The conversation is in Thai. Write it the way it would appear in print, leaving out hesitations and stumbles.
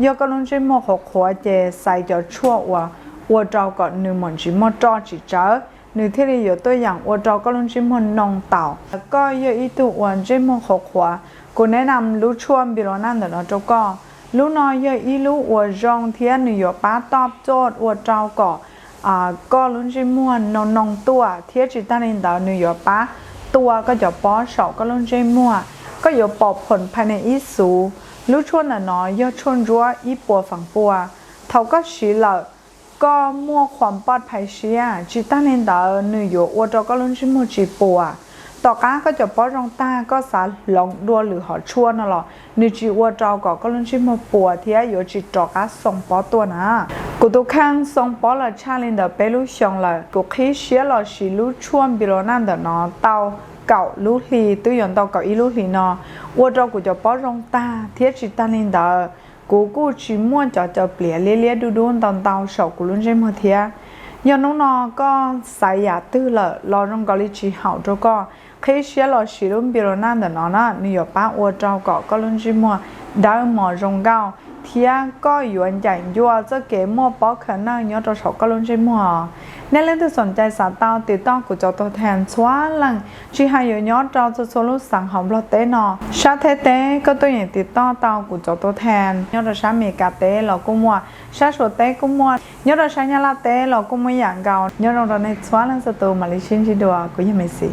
要个龙这么好活的，晒着错我照个你们只么照只着。หรือที่เราอยู่ตัวอย่างว่าเราก็ลงชิมนองเต่าก็เยอะอีตัววันชิมหกหัวกูแนะนำรู้ช่วงบิโรนั่นเดี๋ยวเราก็รู้น้อยเยอะอีรู้ว่าจองเทียนหนึ่งอยู่ป้าตอบโจทย์ว่าเราก็ลงชิมนองตัวเทียจิตตันเองเดี๋ยวหนึ่งอยู่ป้าตัวก็จะป้อสองก็ลงชิมก็อยู่ปอบผลภายในอีสูรู้ช่วงน่ะน้อยเยอะช่วงรั้วอีปัวฝั่งปัวเขาก็ชี้เหล่าก็มั่วความปลอดภัยเชียจิตตั้งในดาวหนึ่งอยู่ว่าเราก็ลุ้นชิมูจีปัวต่อก้าก็จะป้อนรองตาก็สาหลงดัวหรือหอชั่วนั่นหรอหนึ่งจีว่าเราก็ลุ้นชิมูปัวที่อยู่จิตต่อก้าส่งป้อตัวนะกูตัวข้างส่งป้อละชาลินเดไปรู้ชงเลยกูคิดเชียเราสิรู้ช่วงบิโรนั่นเดนอเตาเก่ารู้ลีตัวอย่างเตาเก่าอีรู้ลีนอว่าเรากูจะป้อนรองตาที่จิตตั้งในดาวกูชิม่วนจะเปลี่ยนเลี้ยดูตอนเตาเฉากูลุ้นใช่ไหมเทียย้อนน้องก็ใส่ยาตื้อเลยรอตรงกอลิชีเห่าเจ้าก็เคยเชียร์เราชิลุ่มบิโรน่าเดนน่ะนี่อยู่ป้าวัวเจ้าก็ลุ้นใช่ไหมดาวหมอรงเก้าเทียก็หยวนใหญ่ยัวจะเก๋มั่วป๊อกขนาดย้อนเจ้าเฉาก็ลุ้นใช่ไหมในเรื่องที่สนใจสาวเตาติดต่อกูจะตัวแทนชวนหลังชีหายอยู่ย้อนเราจะโซลูสั่งหอมรถเต้นอชาเต้ก็ตัวอย่างติดต่อเตากูจะตัวแทนย้อนเราชาเมกาเต้เราก็มัวชาโชเต้ก็มัวย้อนเราชายาลาเต้เราก็มัวอย่างเก่าย้อนเราในชวนหลังสตูมาลิชินชิดัวกูยังไม่สิ